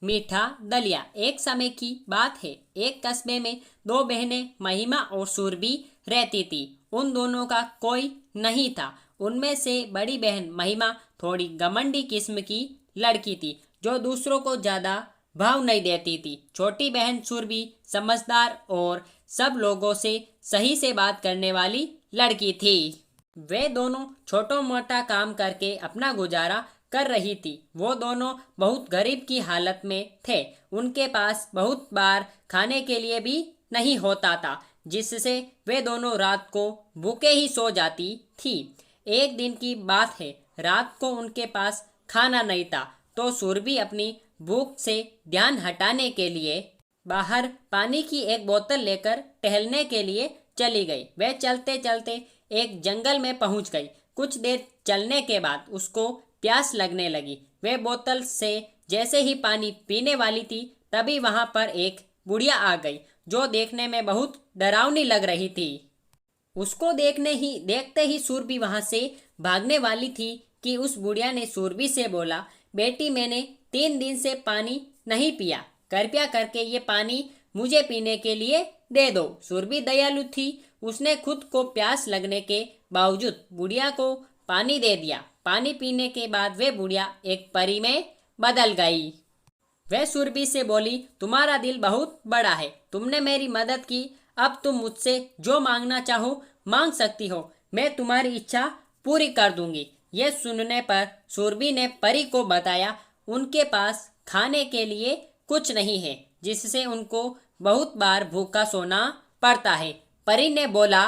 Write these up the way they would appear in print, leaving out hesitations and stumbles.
मीठा दलिया। एक समय की बात है, एक कस्बे में दो बहनें महिमा और सुरभि रहती थी। उन दोनों का कोई नहीं था। उनमें से बड़ी बहन महिमा थोड़ी घमंडी किस्म की लड़की थी, जो दूसरों को ज्यादा भाव नहीं देती थी। छोटी बहन सुरभि समझदार और सब लोगों से सही से बात करने वाली लड़की थी। वे दोनों छोटा मोटा काम करके अपना गुजारा कर रही थी। वो दोनों बहुत गरीब की हालत में थे। उनके पास बहुत बार खाने के लिए भी नहीं होता था, जिससे वे दोनों रात को भूखे ही सो जाती थी। एक दिन की बात है, रात को उनके पास खाना नहीं था, तो सुरभि अपनी भूख से ध्यान हटाने के लिए बाहर पानी की एक बोतल लेकर टहलने के लिए चली गई। वह चलते चलते एक जंगल में पहुंच गई। कुछ देर चलने के बाद उसको प्यास लगने लगी। वह बोतल से जैसे ही पानी पीने वाली थी, तभी वहां पर एक बुढ़िया आ गई, जो देखने में बहुत डरावनी लग रही थी। उसको देखते ही सुरभि वहां से भागने वाली थी कि उस बुढ़िया ने सुरभि से बोला, बेटी, मैंने 3 दिन से पानी नहीं पिया, कृपया करके ये पानी मुझे पीने के लिए दे दो। सुरभि दयालु थी। उसने खुद को प्यास लगने के बावजूद बुढ़िया को पानी दे दिया। पानी पीने के बाद वे बुढ़िया एक परी में बदल गई। वह सुरभि से बोली, तुम्हारा दिल बहुत बड़ा है, तुमने मेरी मदद की, अब तुम मुझसे जो मांगना चाहो मांग सकती हो, मैं तुम्हारी इच्छा पूरी कर दूंगी। यह सुनने पर सुरभि ने परी को बताया उनके पास खाने के लिए कुछ नहीं है, जिससे उनको बहुत बार भूखा सोना पड़ता है। परी ने बोला,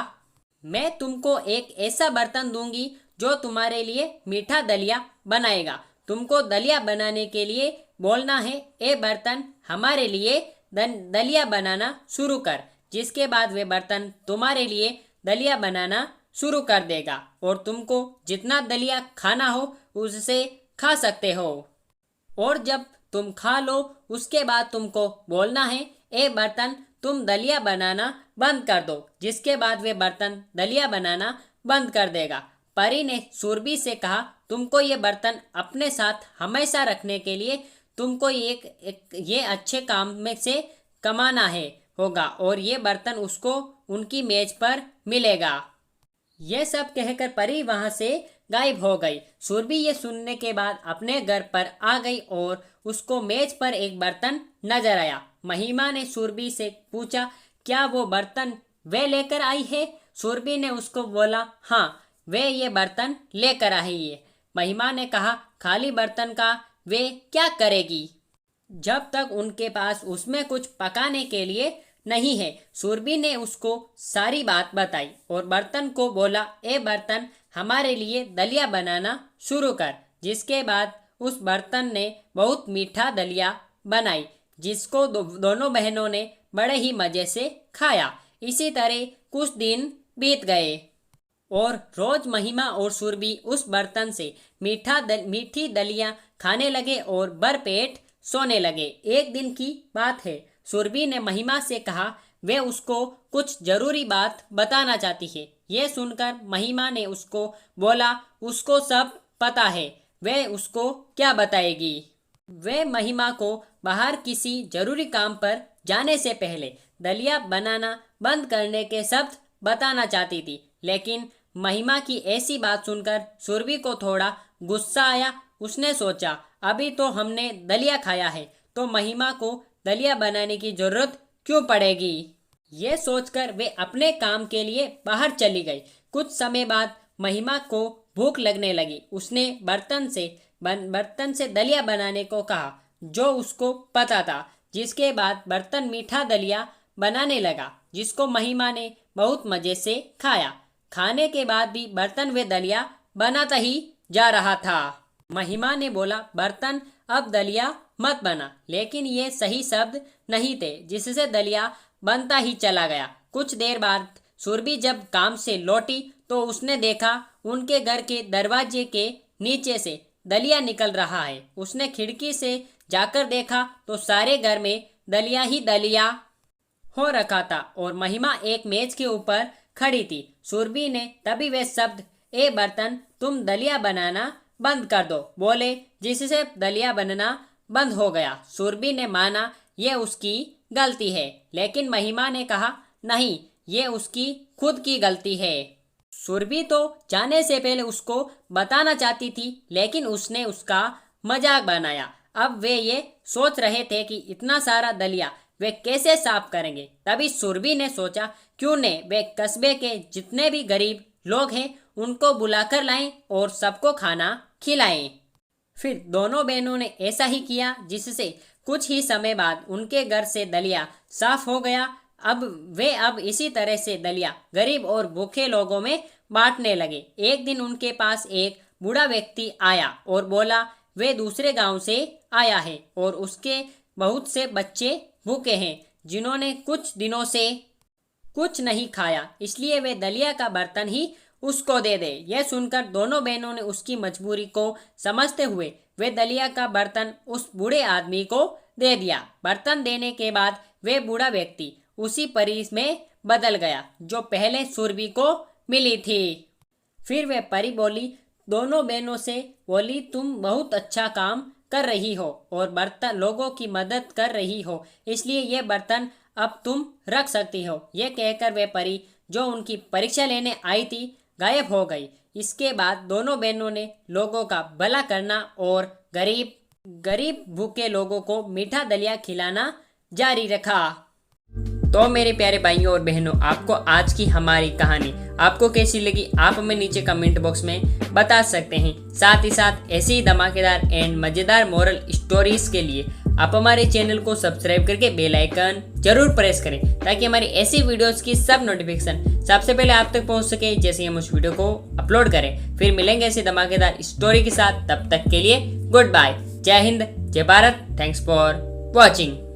मैं तुमको एक ऐसा बर्तन दूंगी जो तुम्हारे लिए मीठा दलिया बनाएगा। तुमको दलिया बनाने के लिए बोलना है, ए बर्तन हमारे लिए दलिया बनाना शुरू कर। जिसके बाद वे बर्तन तुम्हारे लिए दलिया बनाना शुरू कर देगा और तुमको जितना दलिया खाना हो उससे खा सकते हो। और जब तुम खा लो, उसके बाद तुमको बोलना है, ए बर्तन तुम दलिया बनाना बंद कर दो। जिसके बाद वे बर्तन दलिया बनाना बंद कर देगा। परी ने सुरभि से कहा, तुमको ये बर्तन अपने साथ हमेशा रखने के लिए तुमको ये अच्छे काम में से कमाना है होगा और ये बर्तन उसको उनकी मेज पर मिलेगा। यह सब कहकर परी वहां से गायब हो गई। सुरभि ये सुनने के बाद अपने घर पर आ गई और उसको मेज पर एक बर्तन नजर आया। महिमा ने सुरभि से पूछा, क्या वो बर्तन वे लेकर आई है? सुरभि ने उसको बोला, हाँ, वे ये बर्तन लेकर आई है। महिमा ने कहा, खाली बर्तन का वे क्या करेगी जब तक उनके पास उसमें कुछ पकाने के लिए नहीं है। सुरभि ने उसको सारी बात बताई और बर्तन को बोला, ए बर्तन हमारे लिए दलिया बनाना शुरू कर। जिसके बाद उस बर्तन ने बहुत मीठा दलिया बनाई, जिसको दोनों बहनों ने बड़े ही मजे से खाया। इसी तरह कुछ दिन बीत गए और रोज महिमा और सुरभि उस बर्तन से मीठी दलिया खाने लगे और भरपेट सोने लगे। एक दिन की बात है, सुरभि ने महिमा से कहा, वे उसको कुछ जरूरी बात बताना चाहती है। यह सुनकर महिमा ने उसको बोला, उसको सब पता है, वे उसको क्या बताएगी। वे महिमा को बाहर किसी जरूरी काम पर जाने से पहले दलिया बनाना बंद करने के शब्द बताना चाहती थी। लेकिन महिमा की ऐसी बात सुनकर सुरभि को थोड़ा गुस्सा आया। उसने सोचा, अभी तो हमने दलिया खाया है, तो महिमा को दलिया बनाने की जरूरत क्यों पड़ेगी। ये सोचकर वे अपने काम के लिए बाहर चली गई। कुछ समय बाद महिमा को भूख लगने लगी। उसने बर्तन से दलिया बनाने को कहा, जो उसको पता था। जिसके बाद बर्तन मीठा दलिया बनाने लगा, जिसको महिमा ने बहुत मजे से खाया। खाने के बाद भी बर्तन वे दलिया बनाता ही जा रहा था। महिमा ने बोला, बर्तन अब दलिया मत बना। लेकिन ये सही शब्द नहीं थे, जिससे दलिया बनता ही चला गया। कुछ देर बाद सुरभि जब काम से लौटी तो उसने देखा उनके घर के दरवाजे के नीचे से दलिया निकल रहा है। उसने खिड़की से जाकर देखा तो सारे घर में दलिया ही दलिया हो रखा था और महिमा एक मेज के ऊपर खड़ी थी। सुरभि ने तभी वे शब्द, ए बर्तन तुम दलिया बनाना बंद कर दो, बोले, जिससे दलिया बनना बंद हो गया। सुरभि ने माना ये उसकी गलती है, लेकिन महिमा ने कहा नहीं, ये उसकी खुद की गलती है। सुरभि तो जाने से पहले उसको बताना चाहती थी, लेकिन उसने उसका मजाक बनाया। अब वे ये सोच रहे थे कि इतना सारा दलिया वे कैसे साफ करेंगे। तभी सुरभि ने सोचा क्यों न वे कस्बे के जितने भी गरीब लोग हैं उनको बुलाकर लाएं और सबको खाना खिलाएं। फिर दोनों बहनों ने ऐसा ही किया, जिससे कुछ ही समय बाद उनके घर से दलिया साफ हो गया। अब इसी तरह से दलिया गरीब और भूखे लोगों में बांटने लगे। एक दिन उनके पास एक बूढ़ा व्यक्ति आया और बोला वे दूसरे गांव से आया है और उसके बहुत से बच्चे भूखे हैं, जिन्होंने कुछ दिनों से कुछ नहीं खाया, इसलिए वे दलिया का बर्तन ही उसको दे दे। यह सुनकर दोनों बहनों ने उसकी मजबूरी को समझते हुए वे दलिया का बर्तन उस बूढ़े आदमी को दे दिया। बर्तन देने के बाद वे बूढ़ा व्यक्ति उसी परी में बदल गया जो पहले सुरभि को मिली थी। फिर वे परी बोली दोनों बहनों से, बोली तुम बहुत अच्छा काम कर रही हो और बर्तन लोगों की मदद कर रही हो, इसलिए ये बर्तन अब तुम रख सकती हो। ये कहकर वे परी जो उनकी परीक्षा लेने आई थी गायब हो गई। इसके बाद दोनों बहनों ने लोगों का भला करना और गरीब भूखे लोगों को मीठा दलिया खिलाना जारी रखा। तो मेरे प्यारे भाइयों और बहनों, आपको आज की हमारी कहानी आपको कैसी लगी आप हमें नीचे कमेंट बॉक्स में बता सकते हैं। साथ ही साथ ऐसी ही धमाकेदार एंड मज़ेदार मोरल स्टोरीज के लिए आप हमारे चैनल को सब्सक्राइब करके बेल आइकन जरूर प्रेस करें, ताकि हमारी ऐसी वीडियोस की सब नोटिफिकेशन सबसे पहले आप तक पहुंच सके जैसे हम उस वीडियो को अपलोड करें। फिर मिलेंगे ऐसी धमाकेदार स्टोरी के साथ, तब तक के लिए गुड बाय। जय हिंद, जय भारत। Thanks for watching.